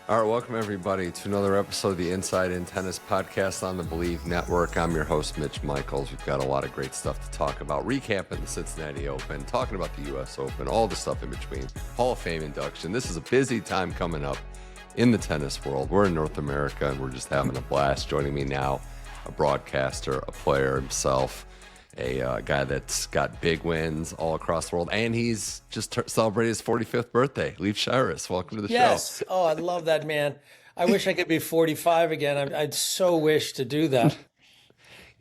All right, welcome everybody to another episode of the Inside In Tennis podcast on the Believe Network. I'm your host, Mitch Michals. We've got a lot of great stuff to talk about. Recapping the Cincinnati Open, talking about the U.S. Open, all the stuff in between. Hall of Fame induction. This is a busy time coming up in the tennis world. We're in North America and we're just having a blast. Joining me now, a broadcaster, a player himself, a guy that's got big wins all across the world, and he's just celebrated his 45th birthday. Leif Shiras, welcome to the show. Yes. Oh, I love that, man. I wish I could be 45 again. I'd so wish to do that.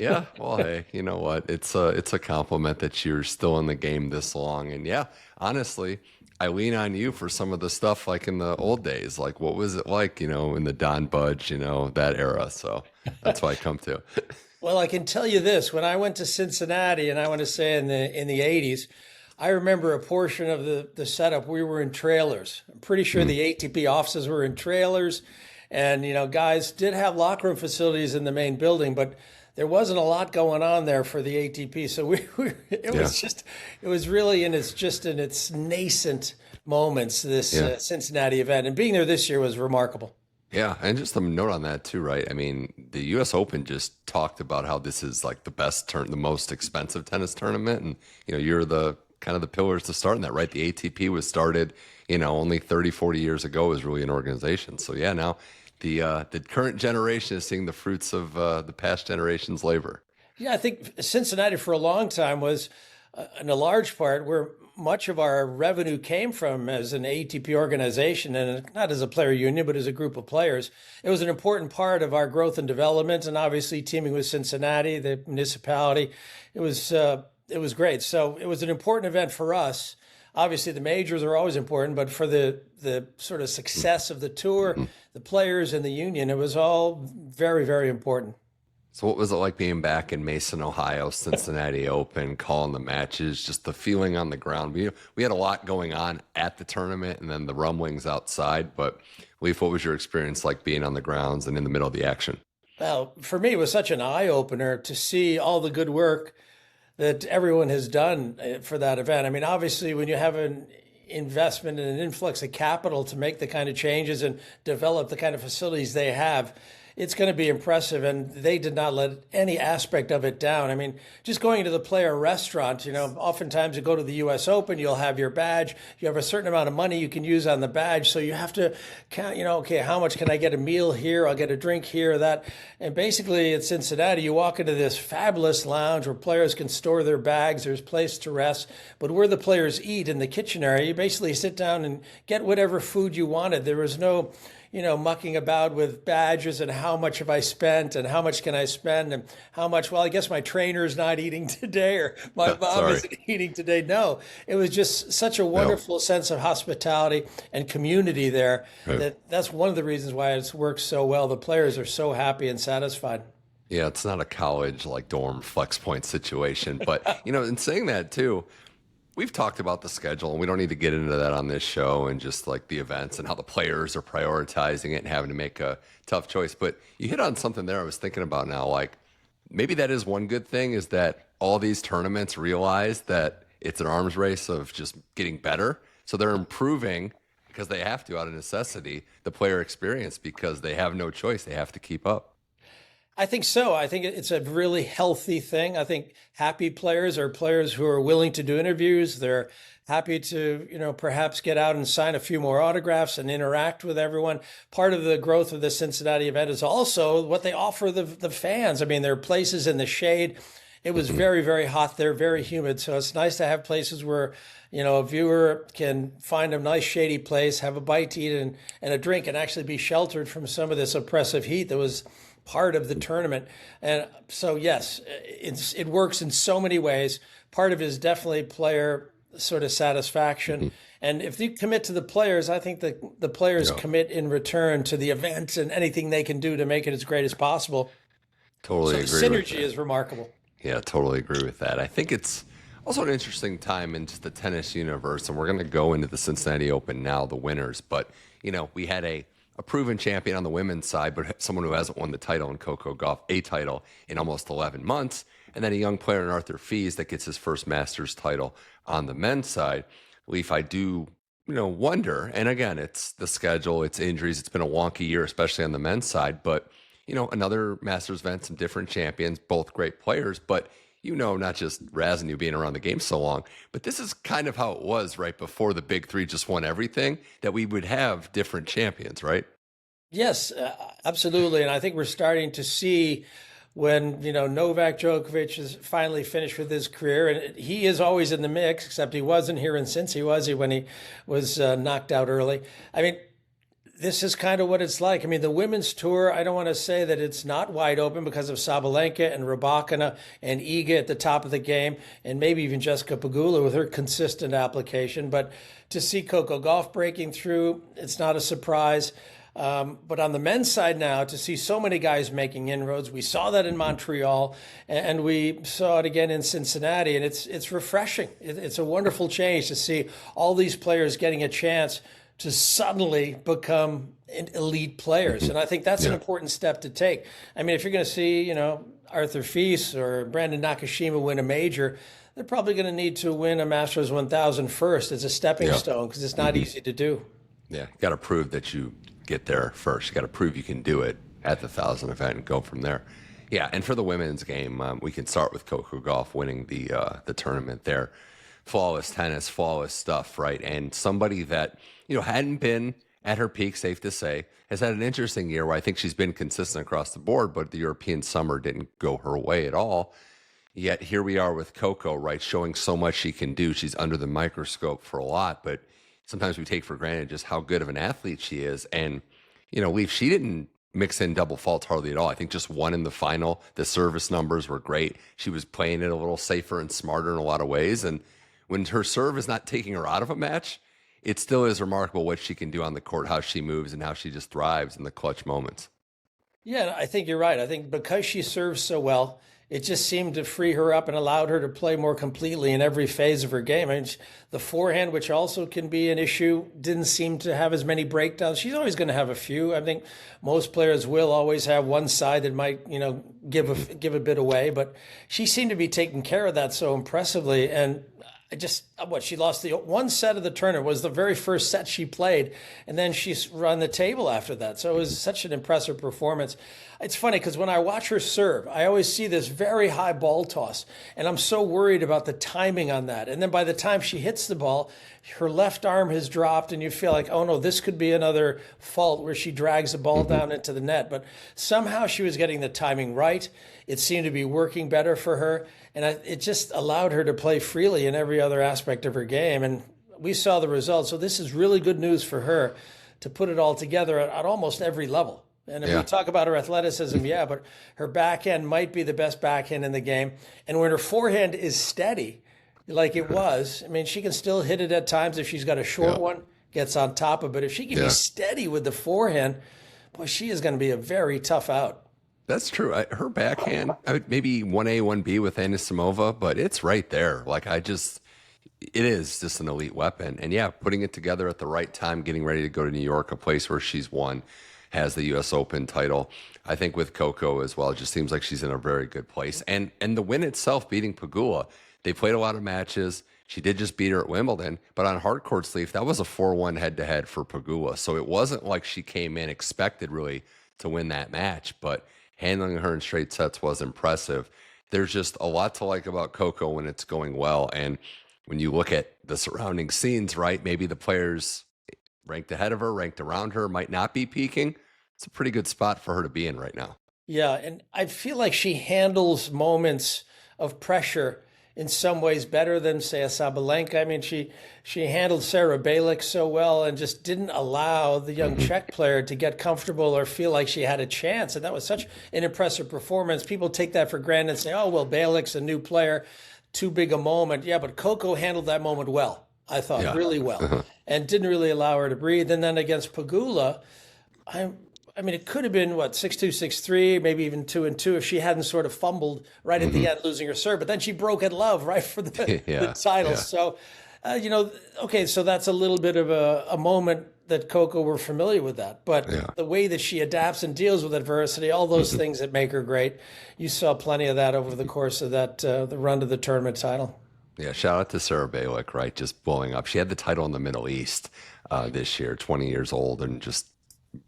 Yeah, well, hey, you know what? It's a compliment that you're still in the game this long. And yeah, honestly, I lean on you for some of the stuff like in the old days. Like, what was it like, in the Don Budge, that era? So that's why I come to. Well, I can tell you this. When I went to Cincinnati, and I want to say in the 80s, I remember a portion of the setup. We were in trailers. I'm pretty sure the ATP offices were in trailers. And, guys did have locker room facilities in the main building, but there wasn't a lot going on there for the ATP. So it was really in its nascent moments, this Cincinnati event. And being there this year was remarkable. Yeah, and just a note on that too, right? I mean, the U.S. Open just talked about how this is like the most expensive tennis tournament, and you're the kind of the pillars to start in that, right? The ATP was started, only 30, 40 years ago as really an organization. So yeah, now the current generation is seeing the fruits of the past generation's labor. Yeah, I think Cincinnati for a long time was, in a large part, where much of our revenue came from as an ATP organization, and not as a player union, but as a group of players. It was an important part of our growth and development, and obviously teaming with Cincinnati, the municipality, it was great. So it was an important event for us. Obviously, the majors are always important, but for the sort of success of the tour, the players and the union, it was all very, very important. So what was it like being back in Mason, Ohio, Cincinnati Open, calling the matches, just the feeling on the ground? We had a lot going on at the tournament and then the rumblings outside. But Leif, what was your experience like being on the grounds and in the middle of the action? Well, for me, it was such an eye-opener to see all the good work that everyone has done for that event. I mean, obviously, when you have an investment and an influx of capital to make the kind of changes and develop the kind of facilities they have, it's going to be impressive, and they did not let any aspect of it down. I mean, just going to the player restaurant, oftentimes you go to the U.S. Open, you'll have your badge, you have a certain amount of money you can use on the badge, so you have to count, okay, how much can I get a meal here? I'll get a drink here or that. And basically at Cincinnati, you walk into this fabulous lounge where players can store their bags, there's place to rest, but where the players eat in the kitchen area, you basically sit down and get whatever food you wanted. There was no mucking about with badges and how much have I spent and how much can I spend and how much, well, I guess my trainer's not eating today or my mom isn't eating today. No, it was just such a wonderful sense of hospitality and community there. Right. That's one of the reasons why it's worked so well. The players are so happy and satisfied. Yeah, it's not a college like dorm flex point situation. But, in saying that too, we've talked about the schedule, and we don't need to get into that on this show and just like the events and how the players are prioritizing it and having to make a tough choice. But you hit on something there I was thinking about now. Like, maybe that is one good thing, is that all these tournaments realize that it's an arms race of just getting better. So they're improving because they have to, out of necessity, the player experience, because they have no choice. They have to keep up. I think so. I think it's a really healthy thing. I think happy players are players who are willing to do interviews. They're happy to, perhaps get out and sign a few more autographs and interact with everyone. Part of the growth of the Cincinnati event is also what they offer the fans. I mean, there are places in the shade. It was very, very hot there, very humid. So it's nice to have places where, a viewer can find a nice shady place, have a bite to eat and a drink, and actually be sheltered from some of this oppressive heat that was part of the tournament. And so, yes, it works in so many ways. Part of it is definitely player sort of satisfaction. And if you commit to the players, I think the players commit in return to the event and anything they can do to make it as great as possible. Totally agree. So the synergy is remarkable. Yeah, totally agree with that. I think it's also an interesting time in just the tennis universe, and we're going to go into the Cincinnati Open now, the winners. But, we had a proven champion on the women's side, but someone who hasn't won the title in Coco Gauff, a title in almost 11 months. And then a young player in Arthur Fies that gets his first Masters title on the men's side. Leif, I do wonder. And again, it's the schedule, it's injuries. It's been a wonky year, especially on the men's side. But, another Masters event, some different champions, both great players. But, not just Raz and you being around the game so long, but this is kind of how it was right before the big three just won everything, that we would have different champions, right? Yes, absolutely. And I think we're starting to see when, Novak Djokovic is finally finished with his career, and he is always in the mix, except he wasn't here in Cincy, was he, when he was knocked out early? I mean, this is kind of what it's like. I mean, the women's tour, I don't want to say that it's not wide open because of Sabalenka and Rybakina and Iga at the top of the game, and maybe even Jessica Pegula with her consistent application. But to see Coco Gauff breaking through, it's not a surprise. But on the men's side now, to see so many guys making inroads, we saw that in Montreal, and we saw it again in Cincinnati, and it's refreshing. It's a wonderful change to see all these players getting a chance to suddenly become elite players, and I think that's an important step to take. I mean, if you're going to see, Arthur Fils or Brandon Nakashima win a major, they're probably going to need to win a Masters 1000 first as a stepping stone, because it's not easy to do. Yeah, you got to prove that you get there first. You got to prove you can do it at the 1000 event and go from there. Yeah, and for the women's game, we can start with Coco Gauff winning the tournament there. Flawless tennis, flawless stuff, right? And somebody that, hadn't been at her peak, safe to say, has had an interesting year where I think she's been consistent across the board, but the European summer didn't go her way at all. Yet here we are with Coco, right, showing so much she can do. She's under the microscope for a lot, but sometimes we take for granted just how good of an athlete she is. And, Leif, she didn't mix in double faults hardly at all. I think just one in the final. The service numbers were great. She was playing it a little safer and smarter in a lot of ways. And when her serve is not taking her out of a match, it still is remarkable what she can do on the court, how she moves and how she just thrives in the clutch moments. Yeah, I think you're right. I think because she serves so well, it just seemed to free her up and allowed her to play more completely in every phase of her game. I mean, the forehand, which also can be an issue, didn't seem to have as many breakdowns. She's always going to have a few. I think most players will always have one side that might, give a bit away. But she seemed to be taking care of that so impressively. And she lost the one set of the tournament was the very first set she played, and then she's run the table after that. So it was such an impressive performance. It's funny because when I watch her serve, I always see this very high ball toss, and I'm so worried about the timing on that. And then by the time she hits the ball, her left arm has dropped, and you feel like, oh no, this could be another fault where she drags the ball down into the net. But somehow she was getting the timing right. It seemed to be working better for her, and it just allowed her to play freely in every other aspect of her game. And we saw the results. So this is really good news for her to put it all together at almost every level. And if we talk about her athleticism, but her backhand might be the best backhand in the game. And when her forehand is steady, like it was, I mean, she can still hit it at times if she's got a short one, gets on top of it. If she can be steady with the forehand, boy, she is going to be a very tough out. That's true. Her backhand, maybe 1A, 1B with Anisimova, but it's right there. It is just an elite weapon. And putting it together at the right time, getting ready to go to New York, a place where she's won, has the U.S. Open title. I think with Coco as well, it just seems like she's in a very good place. And the win itself, beating Pegula, they played a lot of matches. She did just beat her at Wimbledon, but on hard court, Leif, that was a 4-1 head-to-head for Pegula. So it wasn't like she came in expected really to win that match, but handling her in straight sets was impressive. There's just a lot to like about Coco when it's going well. And when you look at the surrounding scenes, right, maybe the players ranked ahead of her, ranked around her, might not be peaking. It's a pretty good spot for her to be in right now. Yeah, and I feel like she handles moments of pressure in some ways better than, say, a Sabalenka. I mean, she handled Sara Bejlek so well and just didn't allow the young Czech player to get comfortable or feel like she had a chance. And that was such an impressive performance. People take that for granted and say, oh, well, Bejlek's a new player, too big a moment. Yeah, but Coco handled that moment well, I thought, really well, and didn't really allow her to breathe. And then against Pegula, I mean, it could have been, 6-2, 6-3, maybe even 2-2 if she hadn't sort of fumbled right at the end, losing her serve. But then she broke at love right for the title. Yeah. So, so that's a little bit of a moment that Coco were familiar with that. But the way that she adapts and deals with adversity, all those things that make her great, you saw plenty of that over the course of that the run to the tournament title. Yeah, shout out to Sara Bejlek, right? Just blowing up. She had the title in the Middle East this year, 20 years old, and just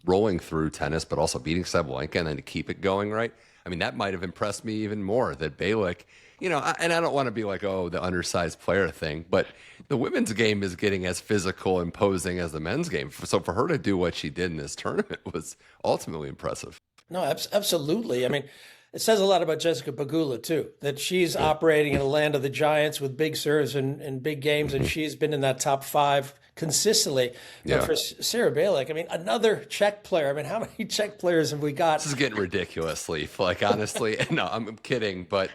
rolling through tennis, but also beating Sabalenka and then to keep it going, right? I mean, that might have impressed me even more that Bejlek, and I don't want to be like, oh, the undersized player thing, but the women's game is getting as physical, imposing as the men's game. So for her to do what she did in this tournament was ultimately impressive. No, absolutely. I mean, it says a lot about Jessica Pegula, too, that she's operating in a land of the giants with big serves and big games, and she's been in that top 5 consistently. But for Sara Bejlek, I mean, another Czech player. I mean, how many Czech players have we got? This is getting ridiculous, Leif. Like, honestly, no, I'm kidding, but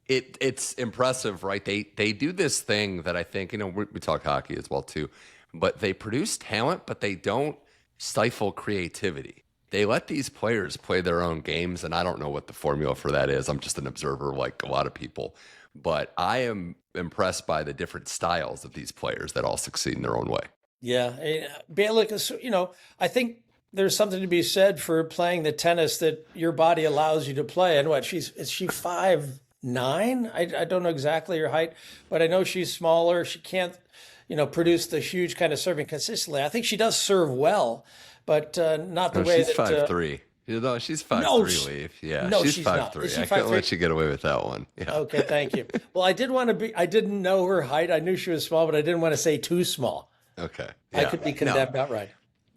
it's impressive, right? They do this thing that I think, we talk hockey as well, too, but they produce talent, but they don't stifle creativity. They let these players play their own games, and I don't know what the formula for that is. I'm just an observer like a lot of people. But I am impressed by the different styles of these players that all succeed in their own way. Yeah. Bejlek is, I think there's something to be said for playing the tennis that your body allows you to play. And is she 5'9"? I don't know exactly her height, but I know she's smaller. She can't, produce the huge kind of serving consistently. I think she does serve well, but not the way she's that... 5'3". She's 5'3", Leif. Yeah, no, she's 5'3". I couldn't let you get away with that one. Yeah. Okay, thank you. Well, I didn't know her height. I knew she was small, but I didn't want to say too small. Okay. Yeah. I could be condemned outright.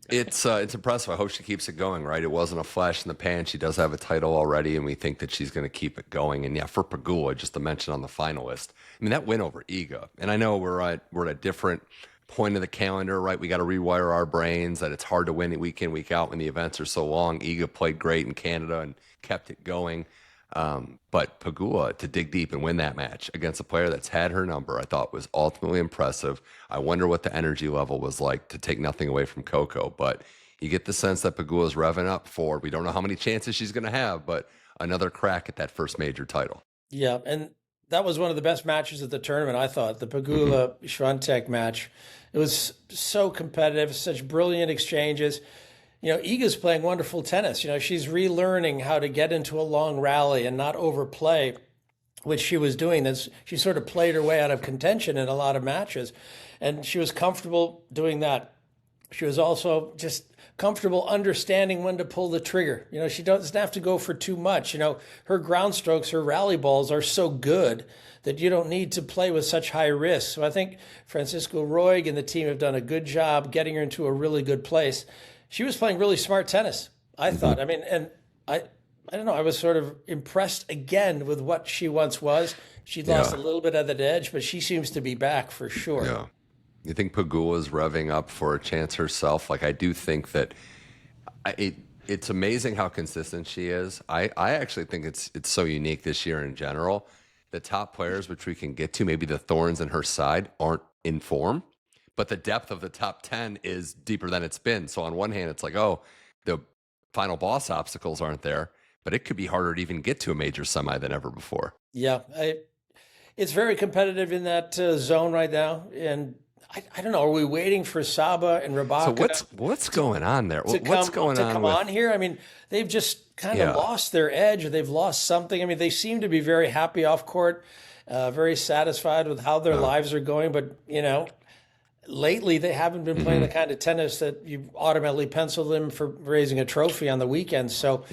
It's impressive. I hope she keeps it going, right? It wasn't a flash in the pan. She does have a title already, and we think that she's going to keep it going. And yeah, for Pegula, just to mention on the finalist, I mean, that win over Iga. And I know we're at a different point of the calendar, right? We got to rewire our brains that it's hard to win it week in, week out when the events are so long. Iga played great in Canada and kept it going. But Pegula, to dig deep and win that match against a player that's had her number, I thought was ultimately impressive. I wonder what the energy level was like, to take nothing away from Coco, but you get the sense that Pegula's revving up for, we don't know how many chances she's going to have, but another crack at that first major title. Yeah, and that was one of the best matches of the tournament, I thought, the Pegula Swiatek match. It was so competitive, such brilliant exchanges. Iga's playing wonderful tennis. She's relearning how to get into a long rally and not overplay, which she was doing. She sort of played her way out of contention in a lot of matches, and she was comfortable doing that. She was also just comfortable understanding when to pull the trigger. She doesn't have to go for too much. Her ground strokes, her rally balls are so good that you don't need to play with such high risk. So I think Francisco Roig and the team have done a good job getting her into a really good place. She was playing really smart tennis, I thought. I mean, and I don't know, I was sort of impressed again with what she once was. She'd lost a little bit of that edge, but she seems to be back for sure. Yeah. You think Pegula's revving up for a chance herself? Like, I do think that it's amazing how consistent she is. I actually think it's so unique this year in general. The top players, which we can get to, maybe the thorns in her side, aren't in form, but the depth of the top 10 is deeper than it's been. So on one hand, it's like, oh, the final boss obstacles aren't there, but it could be harder to even get to a major semi than ever before. Yeah, it's very competitive in that zone right now, and I don't know. Are we waiting for Saba and Rybakina? So what's going on there? What's going on? To come on here? I mean, they've just kind of lost their edge, or they've lost something. I mean, they seem to be very happy off court, very satisfied with how their lives are going. But lately they haven't been playing the kind of tennis that you automatically pencil them for raising a trophy on the weekend. So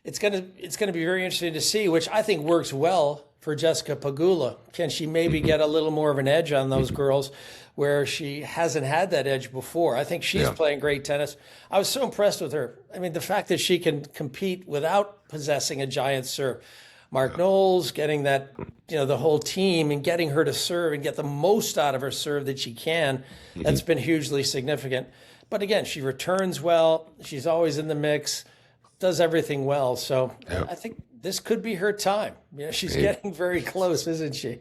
it's gonna be very interesting to see, which I think works well for Jessica Pegula. Can she maybe get a little more of an edge on those girls where she hasn't had that edge before? I think she's playing great tennis. I was so impressed with her. I mean, the fact that she can compete without possessing a giant serve. Mark Knowles getting that, the whole team and getting her to serve and get the most out of her serve that she can, that's been hugely significant. But again, she returns well. She's always in the mix, does everything well. So I think this could be her time. She's getting very close, isn't she?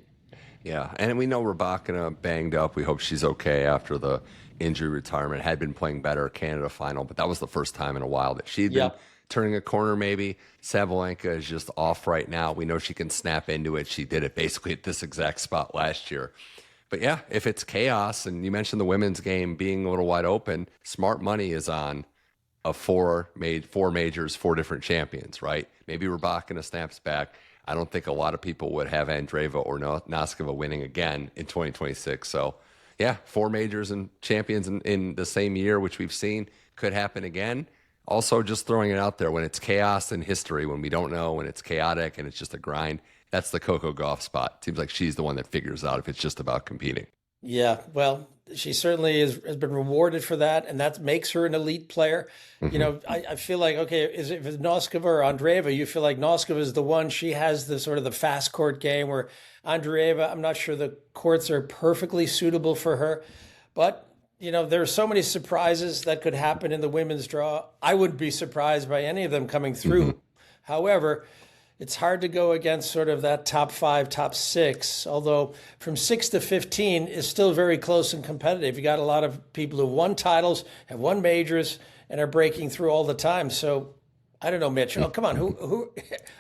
Yeah, and we know Rybakina banged up. We hope she's okay after the injury retirement. Had been playing better Canada final, but that was the first time in a while that she'd been turning a corner maybe. Sabalenka is just off right now. We know she can snap into it. She did it basically at this exact spot last year. But yeah, if it's chaos, and you mentioned the women's game being a little wide open, smart money is on four majors, 4 different champions, right? Maybe Rybakina snaps back. I don't think a lot of people would have Andreeva or Noskova winning again in 2026. So, yeah, 4 majors and champions in the same year, which we've seen could happen again. Also, just throwing it out there, when it's chaos in history, when we don't know, when it's chaotic and it's just a grind, that's the Coco Gauff spot. Seems like she's the one that figures out if it's just about competing. Yeah, well, she certainly has been rewarded for that, and that makes her an elite player. You know, I feel like, okay, if it's Noskova or Andreeva, you feel like Noskova is the one. She has the sort of the fast court game, where Andreeva, I'm not sure the courts are perfectly suitable for her. But, you know, there are so many surprises that could happen in the women's draw. I wouldn't be surprised by any of them coming through. However, it's hard to go against sort of that top 5, top 6, although from 6 to 15 is still very close and competitive. You got a lot of people who won titles, have won majors, and are breaking through all the time. So I don't know, Mitch. Oh, come on.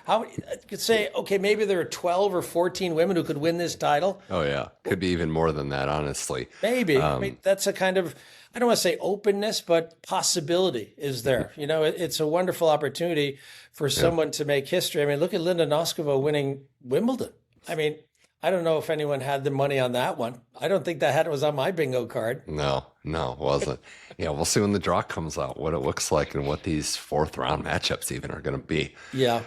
How you could say, okay, maybe there are 12 or 14 women who could win this title. Oh, yeah. Could be even more than that, honestly. Maybe. I mean, that's a kind of, I don't want to say openness, but possibility is there. You know, it's a wonderful opportunity for someone to make history. I mean, look at Linda Noskova winning Wimbledon. I mean, I don't know if anyone had the money on that one. I don't think that was on my bingo card. No, it wasn't. Yeah, we'll see when the draw comes out, what it looks like and what these 4th round matchups even are going to be. Yeah.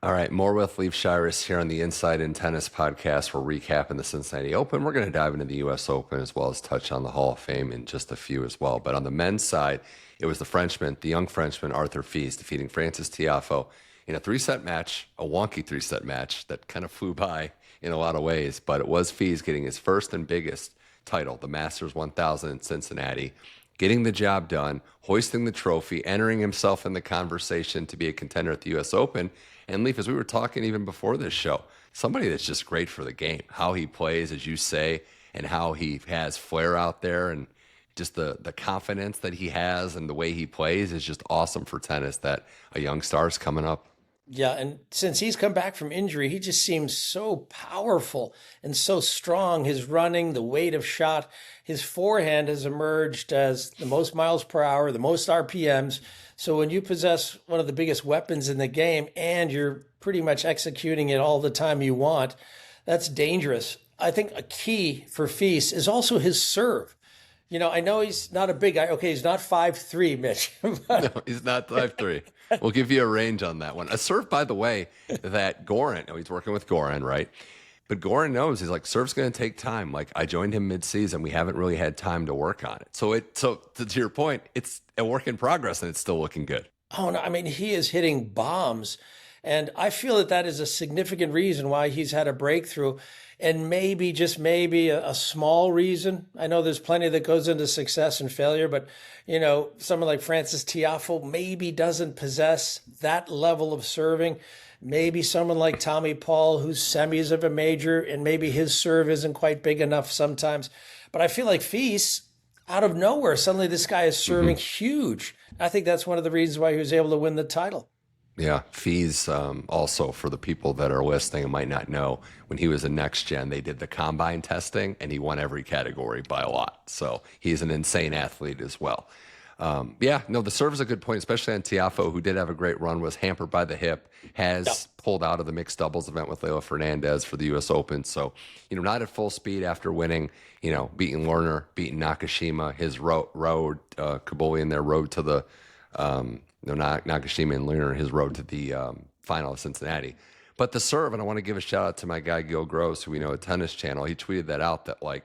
All right, more with Leif Shiras here on the Inside in Tennis podcast. We're recapping the Cincinnati Open. We're going to dive into the U.S. Open as well as touch on the Hall of Fame in just a few as well. But on the men's side, it was the young Frenchman, Arthur Fils, defeating Frances Tiafoe in a 3-set match, a wonky 3-set match that kind of flew by in a lot of ways. But it was Fils getting his first and biggest title, the Masters 1000 in Cincinnati, getting the job done, hoisting the trophy, entering himself in the conversation to be a contender at the U.S. Open. And Leif, as we were talking even before this show, somebody that's just great for the game, how he plays, as you say, and how he has flair out there, and just the confidence that he has and the way he plays is just awesome for tennis, that a young star's coming up. Yeah, and since he's come back from injury, he just seems so powerful and so strong. His running, the weight of shot, his forehand has emerged as the most miles per hour, the most RPMs. So when you possess one of the biggest weapons in the game and you're pretty much executing it all the time you want, that's dangerous. I think a key for Fils is also his serve. You know, I know he's not a big guy. Okay, he's not 5'3", Mitch. No, he's not 5'3". We'll give you a range on that one. A serve, by the way, that Goran, he's working with Goran, right? But Goran knows, he's like, serve's going to take time. Like, I joined him mid-season. We haven't really had time to work on it. So to your point, it's a work in progress and it's still looking good. Oh, no, I mean, he is hitting bombs. And I feel that is a significant reason why he's had a breakthrough. And maybe, just maybe, a small reason. I know there's plenty that goes into success and failure, but, you know, someone like Frances Tiafoe maybe doesn't possess that level of serving. Maybe someone like Tommy Paul, who's semis of a major, and maybe his serve isn't quite big enough sometimes. But I feel like Fils, out of nowhere, suddenly this guy is serving huge. I think that's one of the reasons why he was able to win the title. Yeah, Fils, also for the people that are listening and might not know, when he was a next gen, they did the combine testing and he won every category by a lot. So he's an insane athlete as well. The serve is a good point, especially on Tiafoe, who did have a great run, was hampered by the hip, has pulled out of the mixed doubles event with Leylah Fernandez for the U.S. Open. So, you know, not at full speed after winning, you know, beating Lerner, beating Nakashima, his road Kabuli their road to the, Nakashima and Lerner, his road to the final of Cincinnati. But the serve, and I want to give a shout out to my guy, Gil Gross, who we know at Tennis Channel. He tweeted that out, that like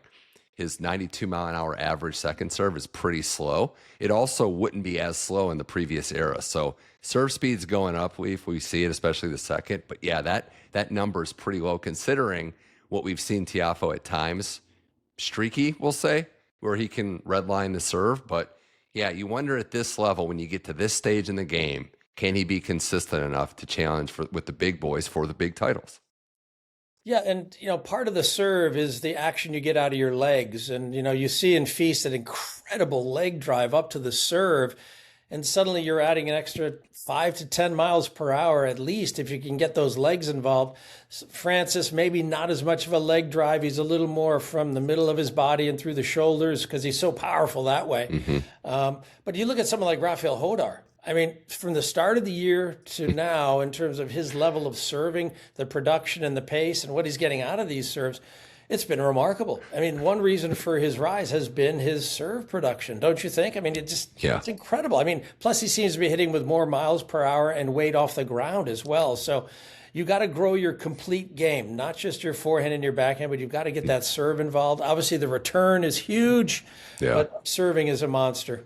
his 92 mile an hour average second serve is pretty slow. It also wouldn't be as slow in the previous era. So serve speed's going up, Leif. We see it, especially the second. But yeah, that number is pretty low considering what we've seen Tiafoe at times. Streaky, we'll say, where he can redline the serve. But yeah, you wonder at this level, when you get to this stage in the game, can he be consistent enough to challenge with the big boys for the big titles? Yeah, and, you know, part of the serve is the action you get out of your legs. And, you know, you see in Fils that incredible leg drive up to the serve, and suddenly you're adding an extra 5 to 10 miles per hour at least if you can get those legs involved. Francis, maybe not as much of a leg drive. He's a little more from the middle of his body and through the shoulders because he's so powerful that way. But you look at someone like Rafael Hodar. I mean, from the start of the year to now, in terms of his level of serving, the production and the pace and what he's getting out of these serves, it's been remarkable. I mean, one reason for his rise has been his serve production, don't you think? I mean, it's incredible. I mean, plus he seems to be hitting with more miles per hour and weight off the ground as well. So you got to grow your complete game, not just your forehand and your backhand, but you've got to get that serve involved. Obviously, the return is huge, but serving is a monster.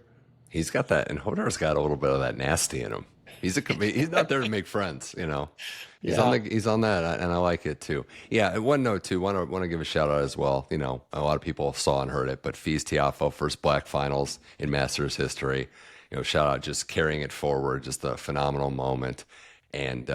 He's got that, and Hodar's got a little bit of that nasty in him. He's not there to make friends, you know. He's on that, and I like it too. Yeah, one note too. Want to give a shout out as well. You know, a lot of people saw and heard it, but Frances Tiafoe, first black finals in Masters history. You know, shout out, just carrying it forward, just a phenomenal moment. And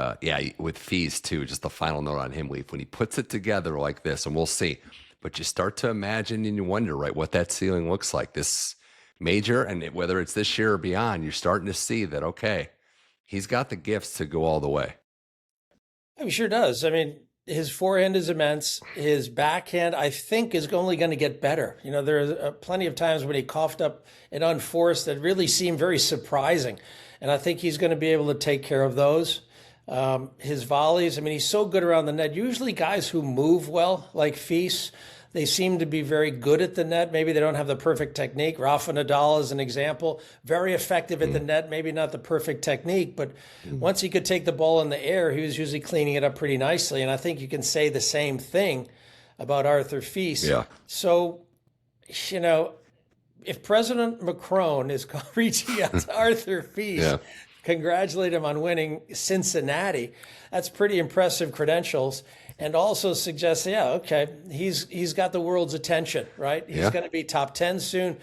with Frances too, just the final note on him, Leif, when he puts it together like this, and we'll see. But you start to imagine and you wonder, right, what that ceiling looks like. This major, and whether it's this year or beyond, you're starting to see that, okay, he's got the gifts to go all the way. He sure does. I mean, his forehand is immense. His backhand, I think, is only going to get better. You know, there are plenty of times when he coughed up an unforced that really seemed very surprising. And I think he's going to be able to take care of those. His volleys, I mean, he's so good around the net. Usually guys who move well, like Frances, they seem to be very good at the net. Maybe they don't have the perfect technique. Rafa Nadal is an example. Very effective at the net, maybe not the perfect technique, but once he could take the ball in the air, he was usually cleaning it up pretty nicely. And I think you can say the same thing about Arthur Frances. Yeah. So, you know, if President Macron is reaching out to Arthur Frances, congratulate him on winning Cincinnati, that's pretty impressive credentials. And also suggests, he's got the world's attention, right? He's going to be top 10 soon.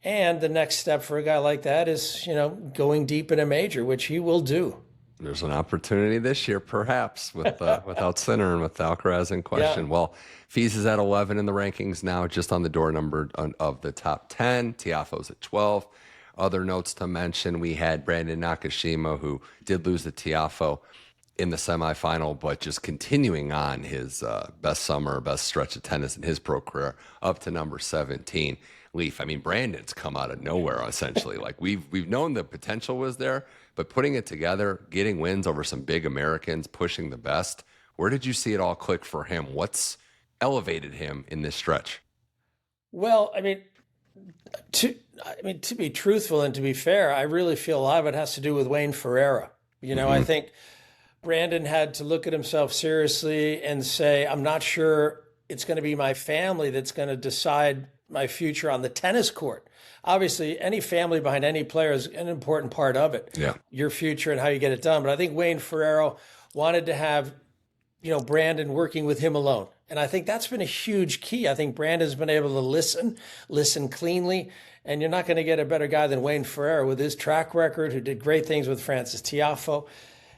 And the next step for a guy like that is, you know, going deep in a major, which he will do. There's an opportunity this year, perhaps, without Sinner and with Alcaraz in question. Yeah. Well, Frances is at 11 in the rankings now, just on the door number of the top 10. Tiafoe's at 12. Other notes to mention, we had Brandon Nakashima, who did lose to Tiafoe in the semifinal, but just continuing on his best stretch of tennis in his pro career, up to number 17. Leif, I mean, Brandon's come out of nowhere, essentially. Like, we've known the potential was there, but putting it together, getting wins over some big Americans, pushing the best, where did you see it all click for him? What's elevated him in this stretch? Well, I mean, to be truthful and to be fair, I really feel a lot of it has to do with Wayne Ferreira. You know, I think Brandon had to look at himself seriously and say, I'm not sure it's going to be my family that's going to decide my future on the tennis court. Obviously, any family behind any player is an important part of it, your future and how you get it done. But I think Wayne Ferreira wanted to have, you know, Brandon working with him alone. And I think that's been a huge key. I think Brandon's been able to listen cleanly. And you're not going to get a better guy than Wayne Ferreira with his track record, who did great things with Frances Tiafoe.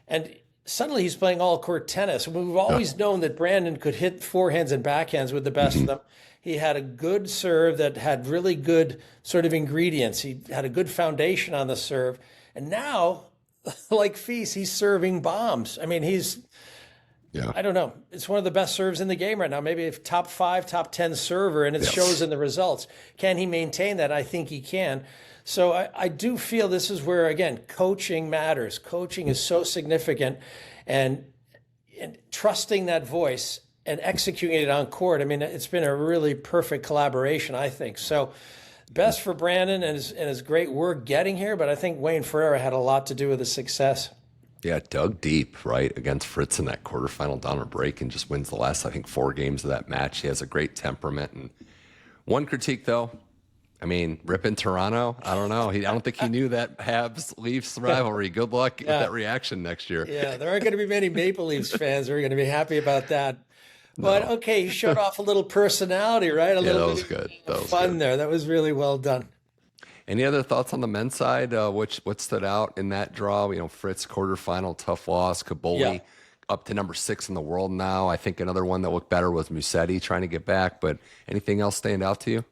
And suddenly he's playing all-court tennis. We've always known that Brandon could hit forehands and backhands with the best of them. He had a good serve that had really good sort of ingredients. He had a good foundation on the serve. And now, like Frances, he's serving bombs. I mean, I don't know. It's one of the best serves in the game right now. Maybe a top 5, top 10 server, and it shows in the results. Can he maintain that? I think he can. So I do feel this is where, again, coaching matters. Coaching is so significant, and trusting that voice and executing it on court. I mean, it's been a really perfect collaboration, I think. So best for Brandon and his great work getting here, but I think Wayne Ferreira had a lot to do with the success. Yeah, dug deep, right, against Fritz in that quarterfinal down a break and just wins the last, I think, 4 games of that match. He has a great temperament. And one critique, though, I mean, ripping Toronto, I don't know. I don't think he knew that Habs-Leafs rivalry. Good luck with that reaction next year. Yeah, there aren't going to be many Maple Leafs fans who are going to be happy about that. But, okay, he showed off a little personality, right? That was good. That was fun there. That was really well done. Any other thoughts on the men's side? What stood out in that draw? You know, Fritz quarterfinal, tough loss. Kaboli up to number 6 in the world now. I think another one that looked better was Musetti trying to get back. But anything else stand out to you?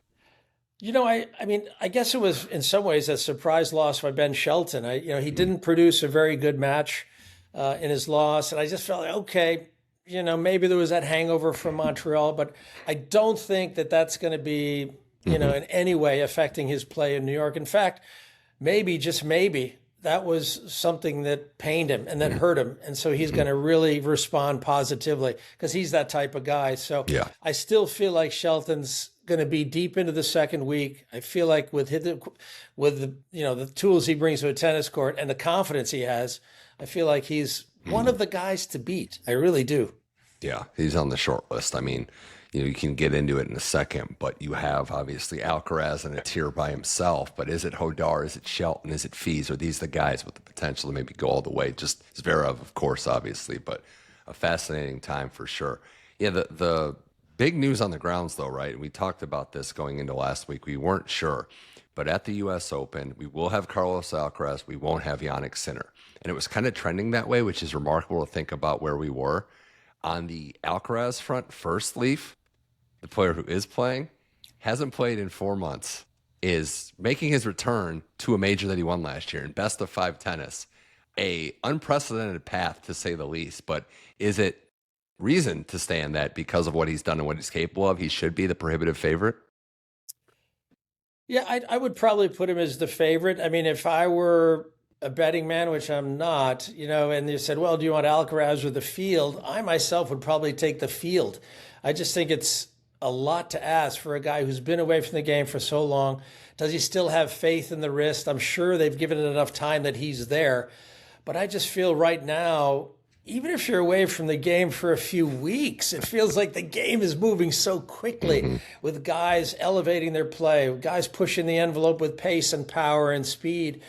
You know, I mean, I guess it was in some ways a surprise loss by Ben Shelton. He didn't produce a very good match in his loss, and I just felt like, okay, you know, maybe there was that hangover from Montreal, but I don't think that that's going to be, you know, in any way affecting his play in New York. In fact, maybe, just maybe, that was something that pained him and that hurt him. And so he's going to really respond positively because he's that type of guy. So Yeah. I still feel like Shelton's going to be deep into the second week. I feel like with the tools he brings to a tennis court and the confidence he has, I feel like he's one of the guys to beat. I really do. Yeah, he's on the short list. I mean, you can get into it in a second, but you have obviously Alcaraz in a tier by himself. But is it Hodar? Is it Shelton? Is it Fees? Are these the guys with the potential to maybe go all the way? Just Zverev, of course, obviously, but a fascinating time for sure. Yeah, the big news on the grounds, though, right? We talked about this going into last week. We weren't sure. But at the U.S. Open, we will have Carlos Alcaraz. We won't have Jannik Sinner. And it was kind of trending that way, which is remarkable to think about where we were. On the Alcaraz front, first Leaf, the player who is playing, hasn't played in 4 months, is making his return to a major that he won last year in best of 5 tennis. A unprecedented path, to say the least. But is it reason to stay in that because of what he's done and what he's capable of? He should be the prohibitive favorite. Yeah, I would probably put him as the favorite. I mean, if I were a betting man, which I'm not, and you said, well, do you want Alcaraz or the field? I myself would probably take the field. I just think it's a lot to ask for a guy who's been away from the game for so long. Does he still have faith in the wrist? I'm sure they've given it enough time that he's there. But I just feel right now, even if you're away from the game for a few weeks, it feels like the game is moving so quickly with guys elevating their play, with guys pushing the envelope with pace and power and speed.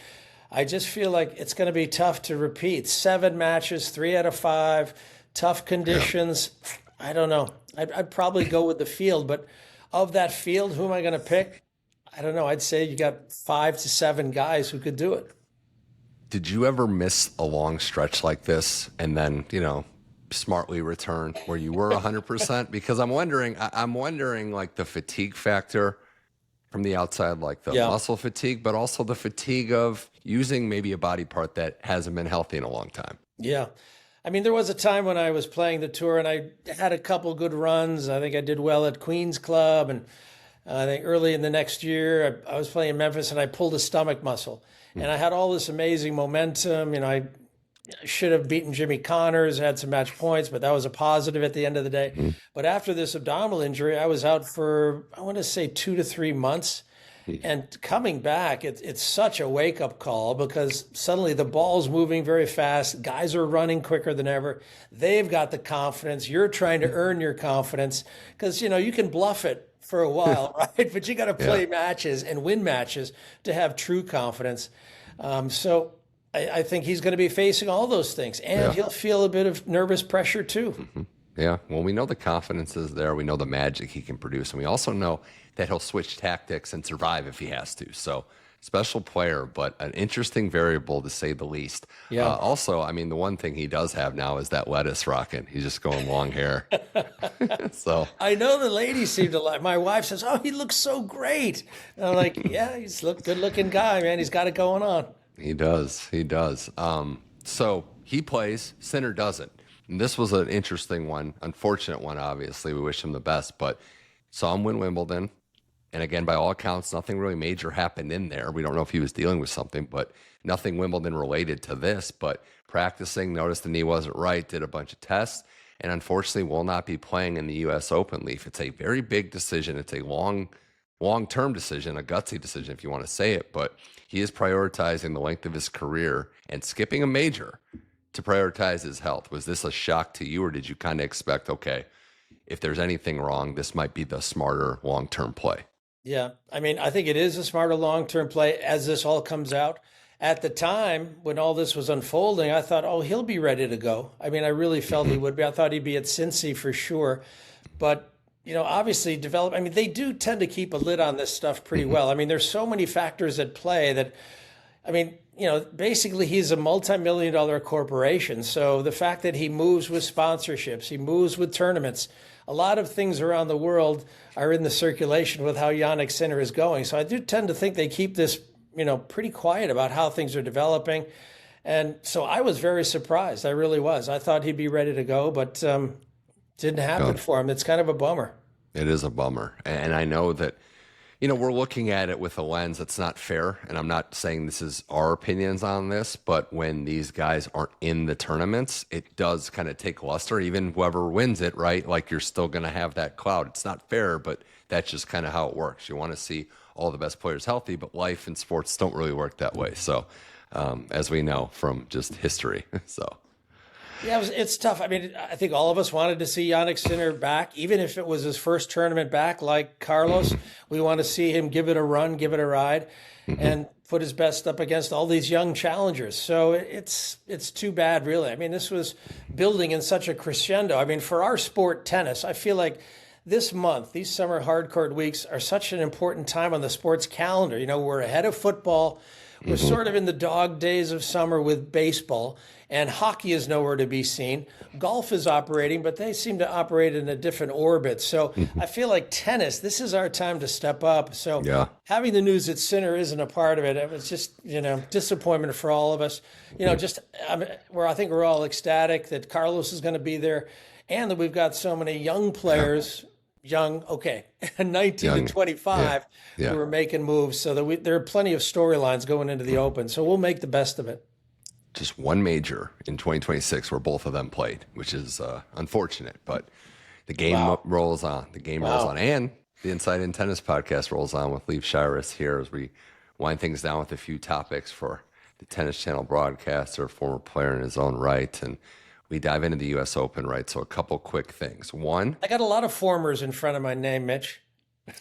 I just feel like it's going to be tough to repeat. 7 matches, 3 out of 5, tough conditions. Yeah. I don't know. I'd probably go with the field, but of that field, who am I going to pick? I don't know. I'd say you got 5 to 7 guys who could do it. Did you ever miss a long stretch like this and then, smartly return where you were 100%? Because I'm wondering like the fatigue factor from the outside, like the muscle fatigue, but also the fatigue of using maybe a body part that hasn't been healthy in a long time. Yeah. I mean, there was a time when I was playing the tour and I had a couple good runs. I think I did well at Queen's Club. And I think early in the next year, I was playing in Memphis and I pulled a stomach muscle. And I had all this amazing momentum. I should have beaten Jimmy Connors, had some match points, but that was a positive at the end of the day. But after this abdominal injury, I was out for, I want to say 2 to 3 months. And coming back, it's such a wake-up call because suddenly the ball's moving very fast. Guys are running quicker than ever. They've got the confidence. You're trying to earn your confidence because, you can bluff it for a while, right? But you got to play matches and win matches to have true confidence. So I think he's going to be facing all those things. And he'll feel a bit of nervous pressure too. Yeah, well, we know the confidence is there. We know the magic he can produce. And we also know that he'll switch tactics and survive if he has to. So special player, but an interesting variable to say the least. Yeah. Also, I mean, the one thing he does have now is that lettuce rocking. He's just going long hair. So I know the ladies seem to like. My wife says, "Oh, he looks so great." And I'm like, "Yeah, he's a good-looking guy, man. He's got it going on." He does. He does. So he plays. Sinner doesn't. And this was an interesting one, unfortunate one, obviously. We wish him the best, but saw him win Wimbledon. And again, by all accounts, nothing really major happened in there. We don't know if he was dealing with something, but nothing Wimbledon related to this. But practicing, noticed the knee wasn't right, did a bunch of tests, and unfortunately will not be playing in the U.S. Open, Leaf. It's a very big decision. It's a long-term decision, a gutsy decision if you want to say it, but he is prioritizing the length of his career and skipping a major to prioritize his health. Was this a shock to you, or did you kind of expect, okay, if there's anything wrong, this might be the smarter long-term play? Yeah, I mean, I think it is a smarter long-term play as this all comes out. At the time, when all this was unfolding, I thought, oh, he'll be ready to go. I mean, I really felt he would be. I thought he'd be at Cincy for sure. But, obviously they do tend to keep a lid on this stuff pretty well. I mean, there's so many factors at play that, basically he's a multi-million-dollar corporation. So the fact that he moves with sponsorships, he moves with tournaments, a lot of things around the world are in the circulation with how Jannik Sinner is going. So I do tend to think they keep this, pretty quiet about how things are developing. And so I was very surprised. I really was. I thought he'd be ready to go, but didn't happen for him. It's kind of a bummer. It is a bummer. And I know that, we're looking at it with a lens that's not fair, and I'm not saying this is our opinions on this, but when these guys aren't in the tournaments, it does kind of take luster. Even whoever wins it, right? Like, you're still going to have that cloud. It's not fair, but that's just kind of how it works. You want to see all the best players healthy, but life and sports don't really work that way. So, as we know from just history, so. Yeah, it's tough. I mean, I think all of us wanted to see Jannik Sinner back, even if it was his first tournament back, like Carlos. We want to see him give it a run, give it a ride, and put his best up against all these young challengers. So it's too bad, really. I mean, this was building in such a crescendo. I mean, for our sport, tennis, I feel like this month, these summer hardcourt weeks are such an important time on the sports calendar. We're ahead of football. We're sort of in the dog days of summer with baseball, and hockey is nowhere to be seen. Golf is operating, but they seem to operate in a different orbit. So I feel like tennis, this is our time to step up. So having the news that Sinner isn't a part of it, it was just, disappointment for all of us. I think we're all ecstatic that Carlos is going to be there, and that we've got so many young players. Young, okay, 19 to 25 who are making moves, so that there are plenty of storylines going into the Open, so we'll make the best of it. Just one major in 2026 where both of them played, which is unfortunate, but the game rolls on. The game rolls on, and the Inside In Tennis podcast rolls on with Leif Shiras here as we wind things down with a few topics for the Tennis Channel broadcaster, former player in his own right, and we dive into the U.S. Open, right? So a couple quick things. One, I got a lot of formers in front of my name, Mitch.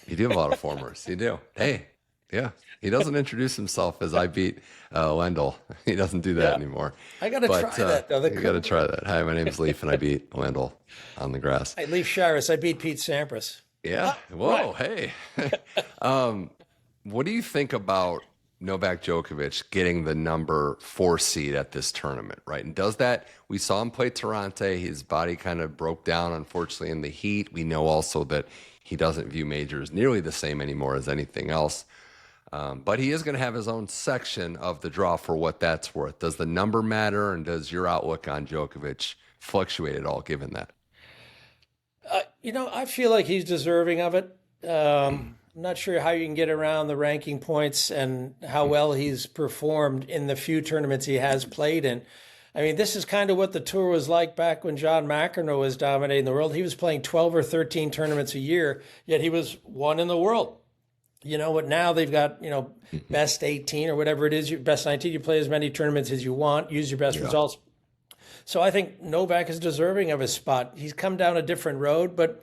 You do have a lot of formers. You do. Hey, yeah. He doesn't introduce himself as I beat Lendl. He doesn't do that anymore. I got to try that, though. You got to try that. Hi, my name's Leif, and I beat Lendl on the grass. Hey, Leif Shiras. I beat Pete Sampras. Yeah. Whoa, hey. What do you think about Novak Djokovic getting the number 4 seed at this tournament, right? And does that, we saw him play Toronto, his body kind of broke down, unfortunately, in the heat. We know also that he doesn't view majors nearly the same anymore as anything else. But he is going to have his own section of the draw for what that's worth. Does the number matter, and does your outlook on Djokovic fluctuate at all given that? I feel like he's deserving of it. I'm not sure how you can get around the ranking points and how well he's performed in the few tournaments he has played in. I mean, this is kind of what the tour was like back when John McEnroe was dominating the world. He was playing 12 or 13 tournaments a year, yet he was one in the world. But now they've got, best 18 or whatever it is, best 19. You play as many tournaments as you want, use your best results. So I think Novak is deserving of his spot. He's come down a different road, but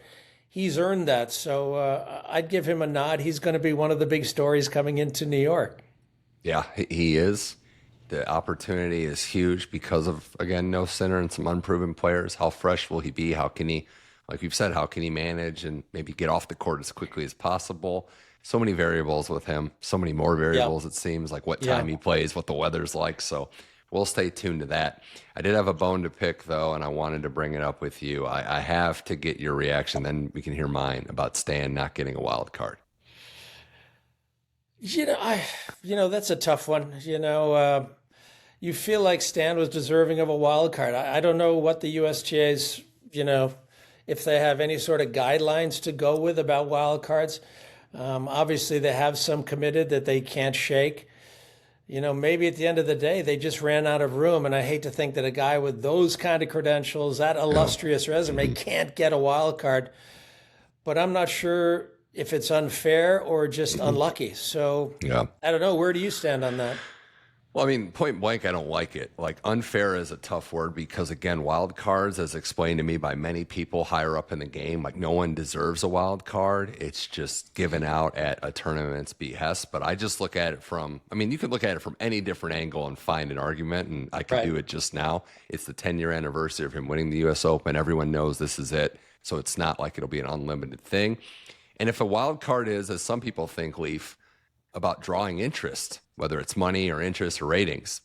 he's earned that. So I'd give him a nod. He's going to be one of the big stories coming into New York. Yeah, he is. The opportunity is huge because of, again, no Sinner and some unproven players. How fresh will he be? How can he, like you've said, how can he manage and maybe get off the court as quickly as possible? So many variables with him, so many more variables, it seems, like what time he plays, what the weather's like. So we'll stay tuned to that. I did have a bone to pick, though, and I wanted to bring it up with you. I have to get your reaction, then we can hear mine about Stan not getting a wild card. That's a tough one. You feel like Stan was deserving of a wild card. I don't know what the USGA's, if they have any sort of guidelines to go with about wild cards. Obviously, they have some committed that they can't shake. Maybe at the end of the day, they just ran out of room. And I hate to think that a guy with those kind of credentials, that illustrious resume, can't get a wild card. But I'm not sure if it's unfair or just unlucky. So I don't know. Where do you stand on that? Well, I mean, point blank, I don't like it. Like, unfair is a tough word because, again, wild cards, as explained to me by many people higher up in the game, like, no one deserves a wild card. It's just given out at a tournament's behest. But I just look at it from, you could look at it from any different angle and find an argument, and I could do it just now. It's the 10-year anniversary of him winning the U.S. Open. Everyone knows this is it. So it's not like it'll be an unlimited thing. And if a wild card is, as some people think, Leaf, about drawing interest, whether it's money or interest or ratings,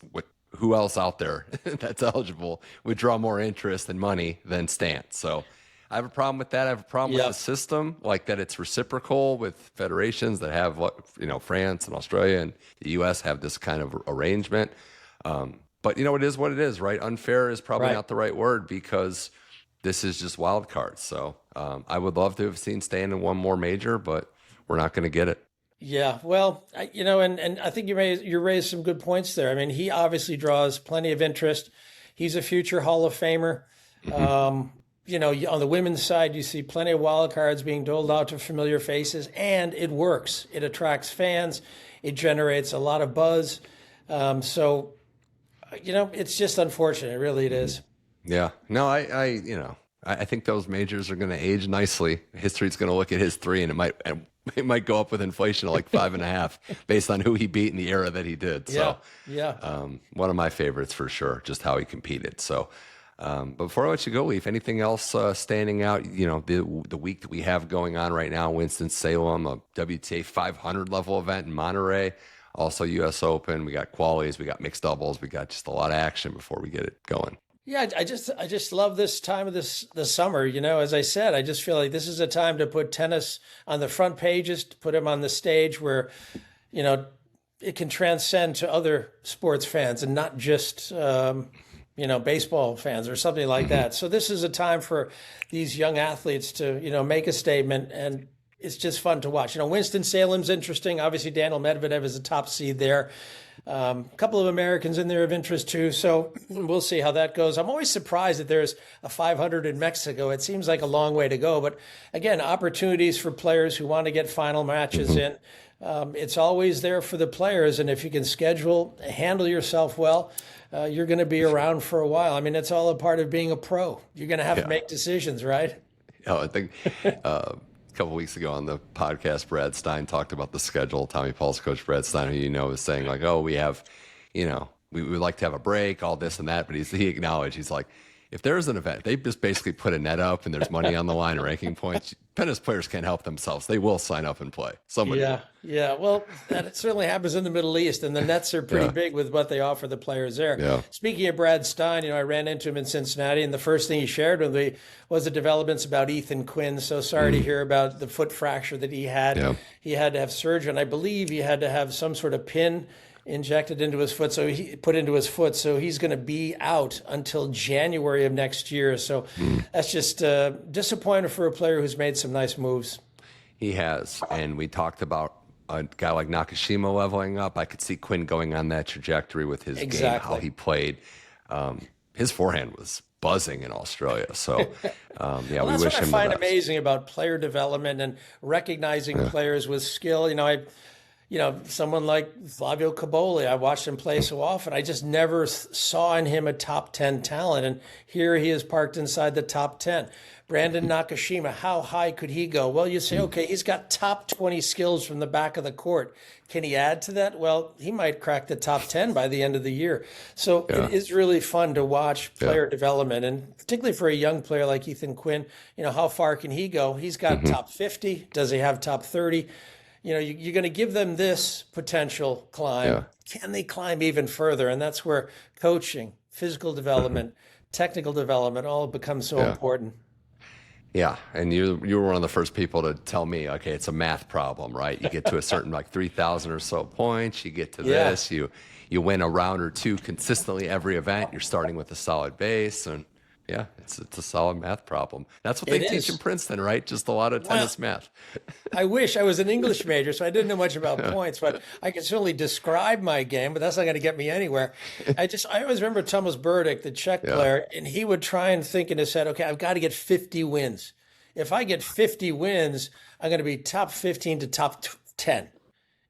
who else out there that's eligible would draw more interest and money than Stan? So I have a problem with that. I have a problem with the system, like that it's reciprocal with federations that have, France and Australia and the U.S. have this kind of arrangement. But, it is what it is, right? Unfair is probably not the right word because this is just wild cards. So I would love to have seen Stan in one more major, but we're not going to get it. Yeah, well, and I think you raised some good points there. I mean, he obviously draws plenty of interest. He's a future Hall of Famer. On the women's side, you see plenty of wild cards being doled out to familiar faces, and it works. It attracts fans. It generates a lot of buzz. It's just unfortunate. Really, it is. Yeah. No, I think those majors are going to age nicely. History's going to look at his 3, and it might go up with inflation to like 5.5 based on who he beat in the era that he did. So, one of my favorites for sure, just how he competed. So, but before I let you go, Leif, anything else standing out? The week that we have going on right now, Winston-Salem, a WTA 500 level event in Monterey, also U.S. Open. We got qualies, we got mixed doubles, we got just a lot of action before we get it going. Yeah, I just love this time of the summer. As I said, I just feel like this is a time to put tennis on the front pages, to put him on the stage where, it can transcend to other sports fans and not just, baseball fans or something like that. So this is a time for these young athletes to, make a statement, and it's just fun to watch. Winston-Salem's interesting. Obviously, Daniil Medvedev is a top seed there. A couple of Americans in there of interest too. So we'll see how that goes. I'm always surprised that there's a 500 in Mexico. It seems like a long way to go. But again, opportunities for players who want to get final matches in. It's always there for the players. And if you can handle yourself well, you're going to be around for a while. I mean, it's all a part of being a pro. You're going to have to make decisions, right? I think a couple of weeks ago on the podcast, Brad Stein talked about the schedule. Tommy Paul's coach, Brad Stein, who was saying like, oh, we have, we would like to have a break, all this and that. But he acknowledged, he's like, if there's an event, they just basically put a net up and there's money on the line, ranking points. Tennis players can't help themselves. They will sign up and play. Somebody will. Yeah. Well, that certainly happens in the Middle East, and the nets are pretty big with what they offer the players there. Yeah. Speaking of Brad Stein, I ran into him in Cincinnati, and the first thing he shared with me was the developments about Ethan Quinn. So sorry to hear about the foot fracture that he had. Yeah. He had to have surgery, and I believe he had to have some sort of pin injected into his foot, so he's going to be out until January of next year. So that's just disappointing for a player who's made some nice moves. He has, and we talked about a guy like Nakashima leveling up. I could see Quinn going on that trajectory with his game, how he played. His forehand was buzzing in Australia. So, we wish him the best. That's what I find amazing about player development and recognizing players with skill. Someone like Flavio Caboli, I watched him play so often. I just never saw in him a top 10 talent. And here he is parked inside the top 10. Brandon Nakashima, how high could he go? Well, you say, okay, he's got top 20 skills from the back of the court. Can he add to that? Well, he might crack the top 10 by the end of the year. So it is really fun to watch player development. And particularly for a young player like Ethan Quinn, how far can he go? He's got top 50. Does he have top 30? You're going to give them this potential climb. Yeah. Can they climb even further? And that's where coaching, physical development, technical development all becomes so important. Yeah, and you were one of the first people to tell me, okay, it's a math problem, right? You get to a certain 3,000 or so points, you get to this, you win a round or two consistently every event, you're starting with a solid base, and it's a solid math problem. That's what they teach in Princeton, right? Just a lot of tennis math. I wish I was an English major, so I didn't know much about points, but I can certainly describe my game, but that's not going to get me anywhere. I always remember Thomas Berdych, the Czech player, and he would try and think in his head, okay, I've got to get 50 wins. If I get 50 wins, I'm going to be top 15 to top 10.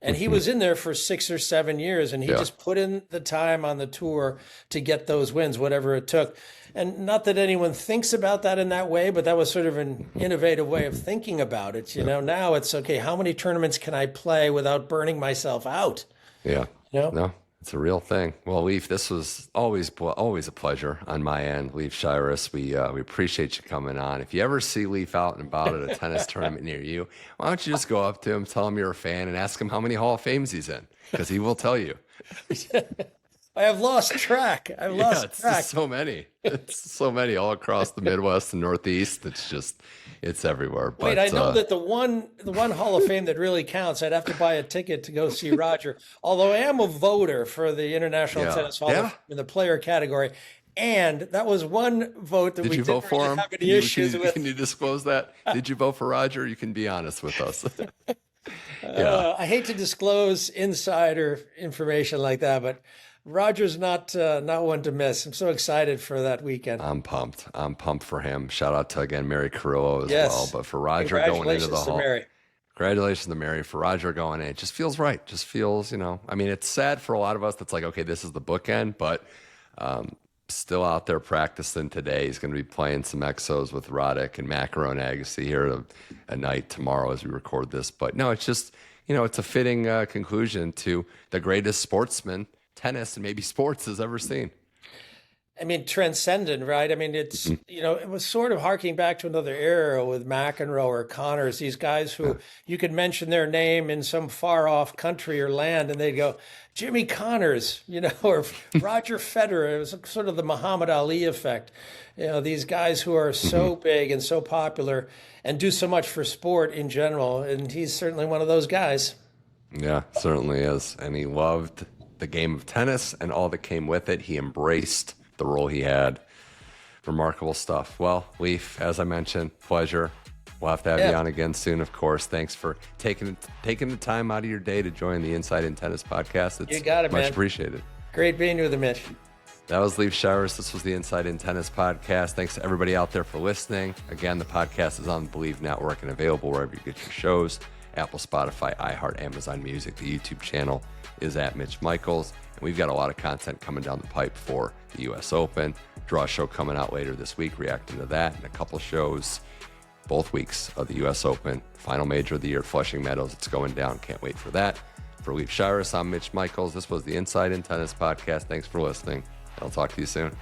And he was in there for 6 or 7 years, and he just put in the time on the tour to get those wins, whatever it took. And not that anyone thinks about that in that way, but that was sort of an innovative way of thinking about it. Now it's, okay, how many tournaments can I play without burning myself out? Yeah. No, it's a real thing. Well, Leif, this was always a pleasure on my end. Leif Shiras, we appreciate you coming on. If you ever see Leif out and about at a tennis tournament near you, why don't you just go up to him, tell him you're a fan, and ask him how many Hall of Fames he's in, because he will tell you. I have lost track. It's just so many. It's so many all across the Midwest and Northeast. It's everywhere. But, wait, I know that the one Hall of Fame that really counts, I'd have to buy a ticket to go see Roger. Although I am a voter for the International Tennis Hall of Fame in the player category. And that was one vote that we didn't really have any issues with. Can you disclose that? Did you vote for Roger? You can be honest with us. I hate to disclose insider information like that, but Roger's not one to miss. I'm so excited for that weekend. I'm pumped. I'm pumped for him. Shout out to, again, Mary Carillo as well. But for Roger going into the hall. Congratulations to Mary. For Roger going in, it just feels right. Just feels, I mean, it's sad for a lot of us that's like, okay, this is the bookend, but still out there practicing today. He's going to be playing some exos with Roddick and Macaron Agassi here at night tomorrow as we record this. But no, it's just, it's a fitting conclusion to the greatest sportsman tennis and maybe sports has ever seen. I mean, transcendent, right? I mean, it's, it was sort of harking back to another era with McEnroe or Connors, these guys who you could mention their name in some far off country or land and they'd go, Jimmy Connors, or Roger Federer. It was sort of the Muhammad Ali effect. These guys who are so big and so popular and do so much for sport in general. And he's certainly one of those guys. Yeah, certainly is. And he loved the game of tennis and all that came with it. He embraced the role he had. Remarkable stuff. Well, Leif, as I mentioned, pleasure. We'll have to have you on again soon, of course. Thanks for taking the time out of your day to join the Inside in Tennis podcast. It's you got it, much man. Appreciated. Great being with you, Mitch. That was Leif Shiras. This was the Inside in Tennis podcast. Thanks to everybody out there for listening. Again, the podcast is on the Believe Network and available wherever you get your shows. Apple, Spotify, iHeart, Amazon Music. The YouTube channel is at Mitch Michals. And we've got a lot of content coming down the pipe for the U.S. Open. Draw show coming out later this week, reacting to that, and a couple shows both weeks of the U.S. Open. Final major of the year, Flushing Meadows. It's going down. Can't wait for that. For Leif Shiras, I'm Mitch Michals. This was the Inside in Tennis podcast. Thanks for listening. I'll talk to you soon.